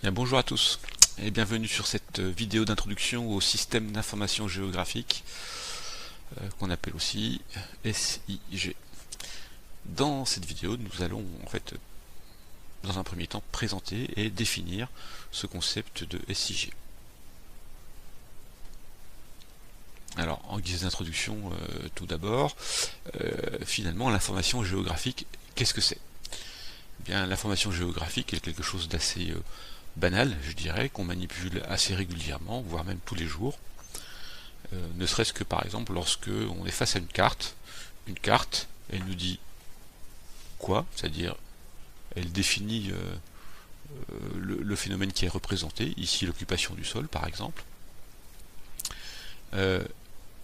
Bien, bonjour à tous et bienvenue sur cette vidéo d'introduction au système d'information géographique qu'on appelle aussi SIG. Dans cette vidéo, nous allons en fait dans un premier temps présenter et définir ce concept de SIG. Alors, en guise d'introduction, tout d'abord, finalement, l'information géographique, qu'est-ce que c'est? Eh bien, l'information géographique est quelque chose d'assez banal, je dirais, qu'on manipule assez régulièrement, voire même tous les jours. Ne serait-ce que par exemple lorsque on est face à une carte, elle nous dit quoi, c'est-à-dire elle définit le phénomène qui est représenté, ici l'occupation du sol par exemple.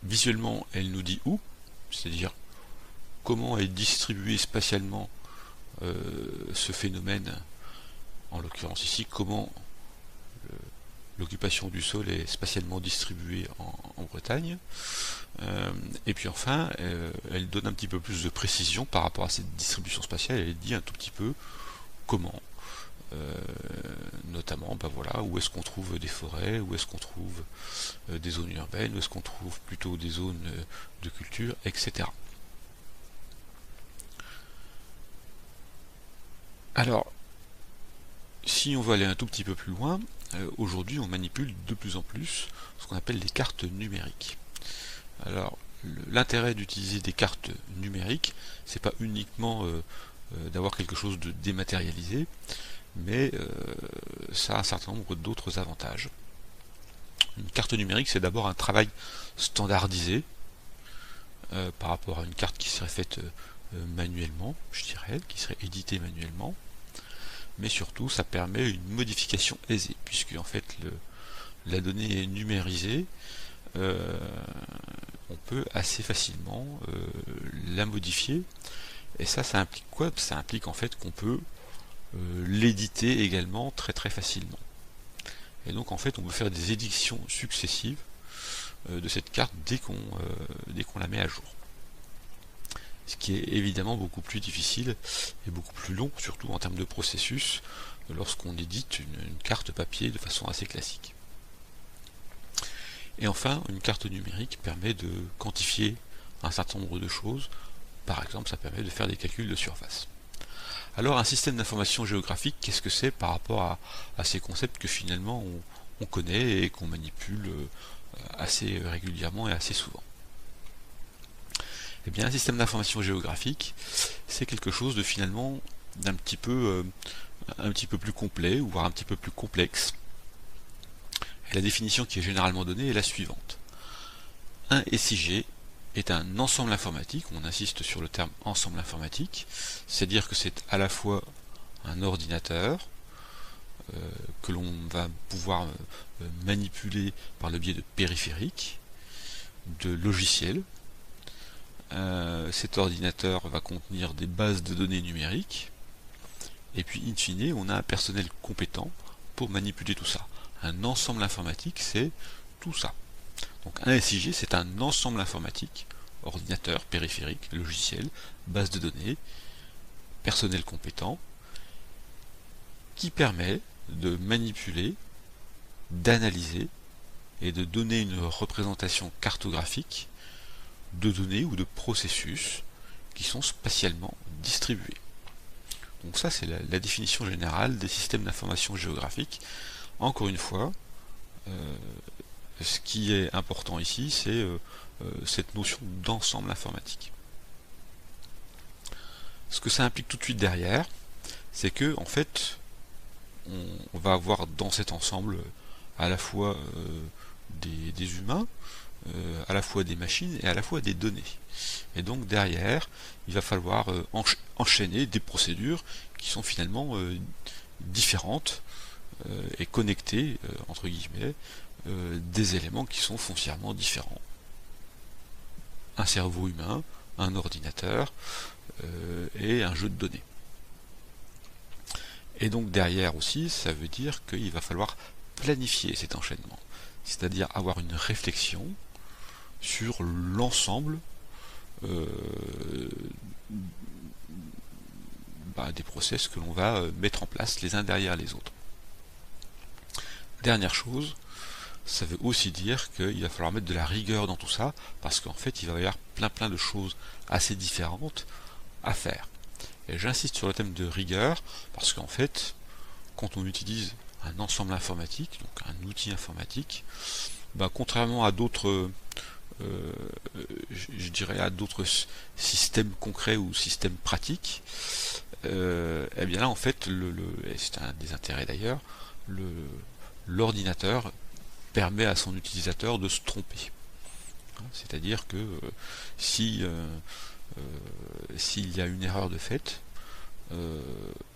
Visuellement, elle nous dit où, c'est-à-dire comment est distribué spatialement ce phénomène, en l'occurrence ici, comment l'occupation du sol est spatialement distribuée en Bretagne. Et puis enfin, elle donne un petit peu plus de précision par rapport à cette distribution spatiale, elle dit un tout petit peu comment. Notamment, voilà, où est-ce qu'on trouve des forêts, où est-ce qu'on trouve des zones urbaines, où est-ce qu'on trouve plutôt des zones de culture, etc. Alors, si on veut aller un tout petit peu plus loin, aujourd'hui on manipule de plus en plus ce qu'on appelle les cartes numériques. Alors, l'intérêt d'utiliser des cartes numériques, c'est pas uniquement d'avoir quelque chose de dématérialisé, mais ça a un certain nombre d'autres avantages. Une carte numérique, c'est d'abord un travail standardisé par rapport à une carte qui serait faite manuellement, je dirais, qui serait éditée manuellement, mais surtout ça permet une modification aisée, puisque en fait la donnée est numérisée, on peut assez facilement la modifier, et ça implique quoi? Ça implique en fait qu'on peut l'éditer également très très facilement. Et donc en fait on peut faire des éditions successives de cette carte dès qu'on la met à jour. Ce qui est évidemment beaucoup plus difficile et beaucoup plus long, surtout en termes de processus, lorsqu'on édite une carte papier de façon assez classique. Et enfin, une carte numérique permet de quantifier un certain nombre de choses. Par exemple, ça permet de faire des calculs de surface. Alors, un système d'information géographique, qu'est-ce que c'est par rapport à ces concepts que finalement on connaît et qu'on manipule assez régulièrement et assez souvent? Eh bien, un système d'information géographique, c'est quelque chose de finalement d'un petit peu plus complet, voire un petit peu plus complexe. Et la définition qui est généralement donnée est la suivante. Un SIG est un ensemble informatique, on insiste sur le terme ensemble informatique, c'est-à-dire que c'est à la fois un ordinateur que l'on va pouvoir manipuler par le biais de périphériques, de logiciels. Cet ordinateur va contenir des bases de données numériques, et puis in fine on a un personnel compétent pour manipuler tout ça. Un ensemble informatique, c'est tout ça. Donc un SIG, c'est un ensemble informatique, ordinateur, périphérique, logiciel, base de données, personnel compétent, qui permet de manipuler, d'analyser et de donner une représentation cartographique de données ou de processus qui sont spatialement distribués. Donc ça, c'est la définition générale des systèmes d'information géographique. Encore une fois, ce qui est important ici, c'est cette notion d'ensemble informatique. Ce que ça implique tout de suite derrière, c'est que en fait, on va avoir dans cet ensemble à la fois des humains, à la fois des machines et à la fois des données. Et donc derrière, il va falloir enchaîner des procédures qui sont finalement différentes et connecter, entre guillemets, des éléments qui sont foncièrement différents. Un cerveau humain, un ordinateur et un jeu de données. Et donc derrière aussi, ça veut dire qu'il va falloir planifier cet enchaînement, c'est-à-dire avoir une réflexion sur l'ensemble des process que l'on va mettre en place les uns derrière les autres. Dernière chose, ça veut aussi dire qu'il va falloir mettre de la rigueur dans tout ça, parce qu'en fait il va y avoir plein de choses assez différentes à faire. Et j'insiste sur le thème de rigueur, parce qu'en fait, quand on utilise un ensemble informatique, donc un outil informatique, contrairement à d'autres je dirais à d'autres systèmes concrets ou systèmes pratiques, et bien là en fait, et c'est un des intérêts d'ailleurs, l'ordinateur permet à son utilisateur de se tromper. C'est-à-dire que s'il y a une erreur de fait,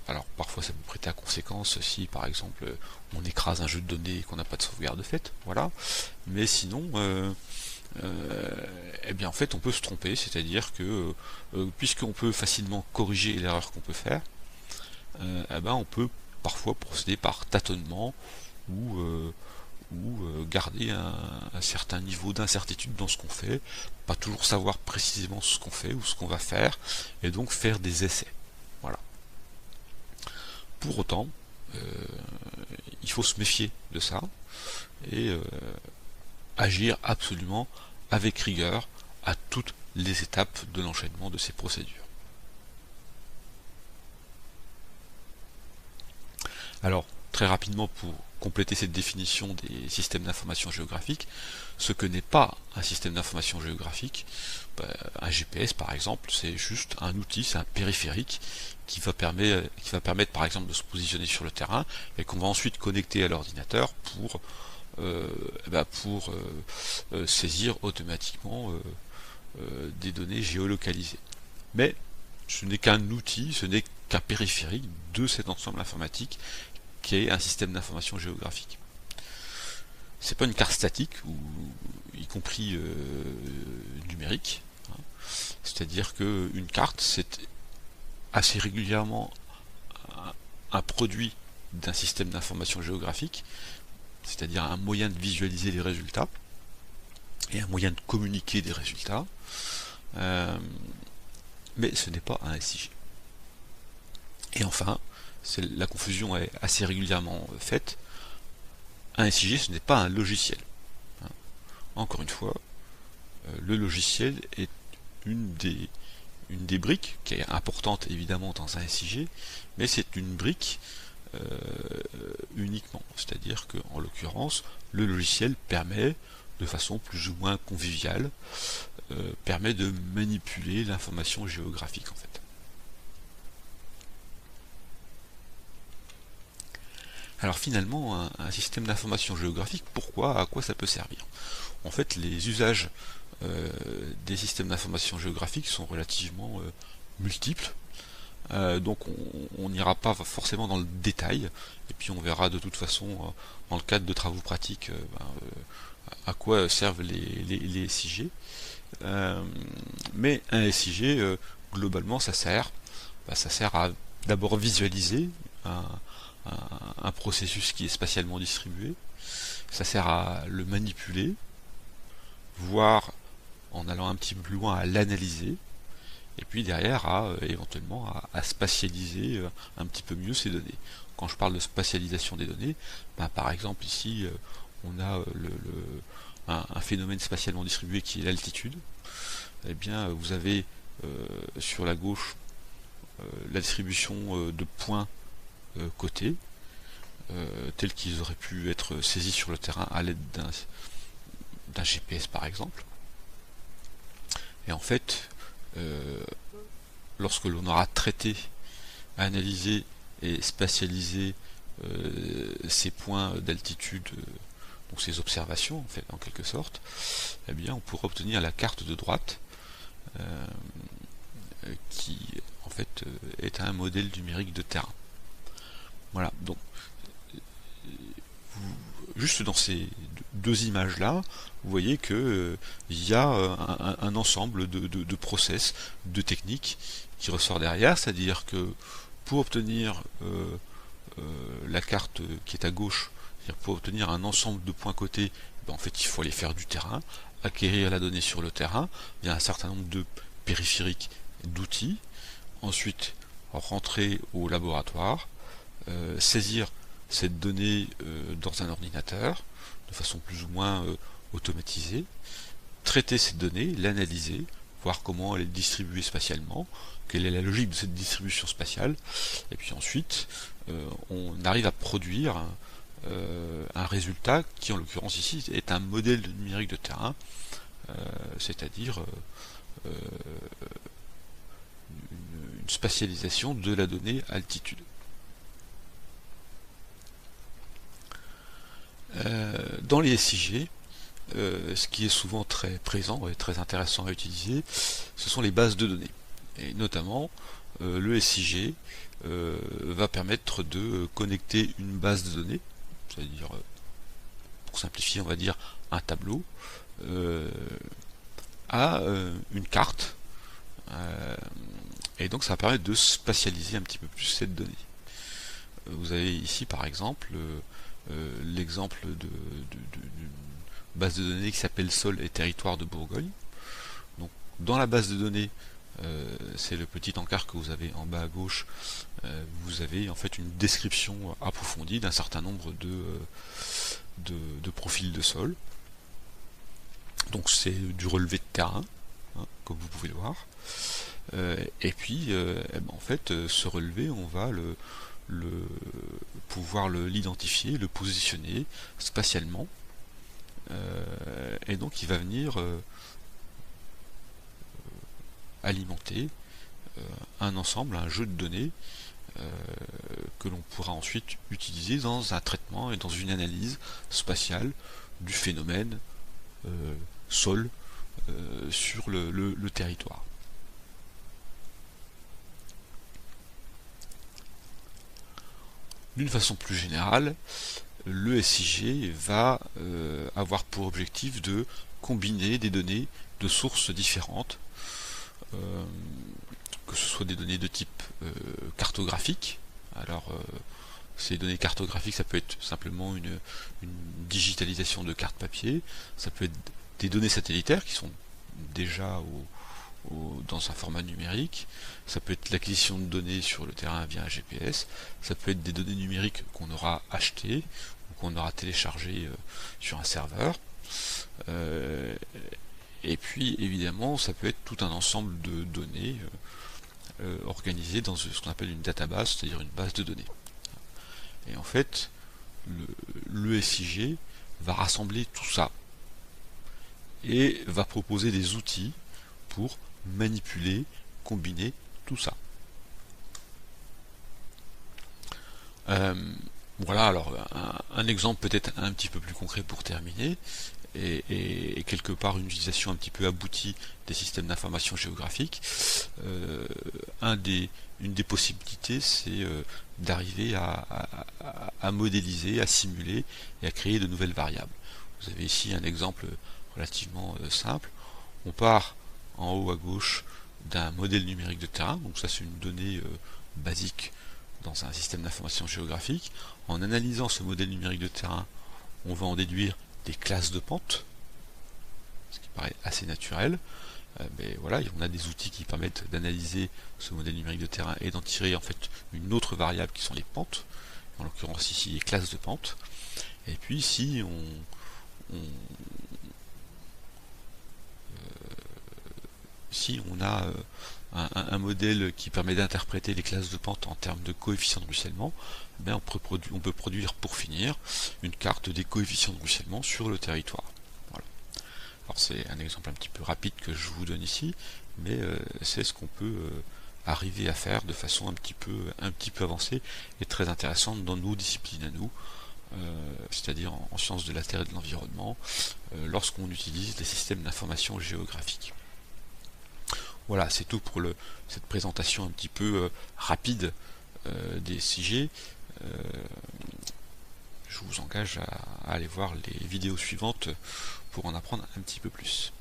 alors parfois ça peut prêter à conséquence si par exemple on écrase un jeu de données et qu'on n'a pas de sauvegarde de fait, voilà. Mais sinon, eh bien en fait on peut se tromper, c'est-à-dire que puisqu'on peut facilement corriger l'erreur qu'on peut faire, on peut parfois procéder par tâtonnement ou garder un certain niveau d'incertitude dans ce qu'on fait, pas toujours savoir précisément ce qu'on fait ou ce qu'on va faire, et donc faire des essais. Voilà. Pour autant, il faut se méfier de ça et agir absolument avec rigueur à toutes les étapes de l'enchaînement de ces procédures. Alors, très rapidement, pour compléter cette définition des systèmes d'information géographique, ce que n'est pas un système d'information géographique, un GPS par exemple, c'est juste un outil, c'est un périphérique qui va permettre par exemple de se positionner sur le terrain et qu'on va ensuite connecter à l'ordinateur pour saisir automatiquement des données géolocalisées. Mais ce n'est qu'un outil, ce n'est qu'un périphérique de cet ensemble informatique qui est un système d'information géographique. C'est pas une carte statique, ou y compris numérique. C'est-à-dire qu'une carte, c'est assez régulièrement un produit d'un système d'information géographique, c'est-à-dire un moyen de visualiser les résultats et un moyen de communiquer des résultats, mais ce n'est pas un SIG. Et enfin, la confusion est assez régulièrement faite, un SIG ce n'est pas un logiciel. Encore une fois, le logiciel est une des briques, qui est importante évidemment dans un SIG, mais c'est une brique uniquement. C'est-à-dire qu'en l'occurrence, le logiciel permet, de façon plus ou moins conviviale, permet de manipuler l'information géographique en fait. Alors finalement, un système d'information géographique, à quoi ça peut servir? En fait, les usages des systèmes d'information géographique sont relativement multiples. Donc on n'ira pas forcément dans le détail, et puis on verra de toute façon dans le cadre de travaux pratiques à quoi servent les SIG. Mais un SIG, globalement, ça sert à d'abord visualiser un processus qui est spatialement distribué, ça sert à le manipuler, voire en allant un petit peu plus loin à l'analyser, et puis derrière éventuellement à spatialiser un petit peu mieux ces données. Quand je parle de spatialisation des données, par exemple ici on a un phénomène spatialement distribué qui est l'altitude. Eh bien vous avez sur la gauche la distribution de points cotés, tels qu'ils auraient pu être saisis sur le terrain à l'aide d'un GPS par exemple. Et en fait, lorsque l'on aura traité, analysé et spatialisé ces points d'altitude, donc ces observations en fait en quelque sorte, eh bien on pourra obtenir la carte de droite qui en fait est un modèle numérique de terrain. Voilà, donc juste dans ces deux images là, vous voyez que il y a un ensemble de process, de techniques qui ressort derrière, c'est-à-dire que pour obtenir la carte qui est à gauche, c'est-à-dire pour obtenir un ensemble de points cotés, en fait il faut aller faire du terrain, acquérir la donnée sur le terrain, il y a un certain nombre de périphériques, d'outils, ensuite rentrer au laboratoire, saisir cette donnée dans un ordinateur, de façon plus ou moins automatisée, traiter cette donnée, l'analyser, voir comment elle est distribuée spatialement, quelle est la logique de cette distribution spatiale, et puis ensuite on arrive à produire un résultat qui en l'occurrence ici est un modèle numérique de terrain, c'est-à-dire une spatialisation de la donnée altitude. Dans les SIG, ce qui est souvent très présent et très intéressant à utiliser, ce sont les bases de données. Et notamment, le SIG va permettre de connecter une base de données, c'est-à-dire, pour simplifier, on va dire un tableau, à une carte, et donc ça va permettre de spatialiser un petit peu plus cette donnée. Vous avez ici par exemple l'exemple d'une base de données qui s'appelle Sol et territoire de Bourgogne. Donc dans la base de données, c'est le petit encart que vous avez en bas à gauche, vous avez en fait une description approfondie d'un certain nombre de profils de sol. Donc c'est du relevé de terrain, hein, comme vous pouvez le voir. Et puis en fait ce relevé, on va pouvoir l'identifier, le positionner spatialement, et donc il va venir alimenter un ensemble, un jeu de données que l'on pourra ensuite utiliser dans un traitement et dans une analyse spatiale du phénomène sol sur le territoire. D'une façon plus générale, le SIG va avoir pour objectif de combiner des données de sources différentes, que ce soit des données de type cartographique. Alors ces données cartographiques, ça peut être simplement une digitalisation de cartes papier, ça peut être des données satellitaires qui sont déjà dans un format numérique, ça peut être l'acquisition de données sur le terrain via un GPS, ça peut être des données numériques qu'on aura achetées ou qu'on aura téléchargées sur un serveur, et puis évidemment ça peut être tout un ensemble de données organisées dans ce qu'on appelle une database, c'est-à-dire une base de données. Et en fait, le SIG va rassembler tout ça et va proposer des outils pour manipuler, combiner tout ça. Voilà, alors un exemple peut-être un petit peu plus concret pour terminer, et quelque part une utilisation un petit peu aboutie des systèmes d'information géographique. Une des possibilités, c'est d'arriver à modéliser, à simuler et à créer de nouvelles variables. Vous avez ici un exemple relativement simple. On part en haut à gauche d'un modèle numérique de terrain, donc ça c'est une donnée basique dans un système d'information géographique. En analysant ce modèle numérique de terrain, on va en déduire des classes de pente, ce qui paraît assez naturel. Mais voilà, on a des outils qui permettent d'analyser ce modèle numérique de terrain et d'en tirer en fait une autre variable qui sont les pentes, en l'occurrence ici les classes de pente. Et puis si on a un modèle qui permet d'interpréter les classes de pente en termes de coefficients de ruissellement, on peut produire pour finir une carte des coefficients de ruissellement sur le territoire. Voilà. Alors c'est un exemple un petit peu rapide que je vous donne ici, mais c'est ce qu'on peut arriver à faire de façon un petit peu avancée et très intéressante dans nos disciplines à nous, c'est-à-dire en sciences de la Terre et de l'environnement, lorsqu'on utilise les systèmes d'information géographique. Voilà, c'est tout pour cette présentation un petit peu rapide des SIG. Je vous engage à aller voir les vidéos suivantes pour en apprendre un petit peu plus.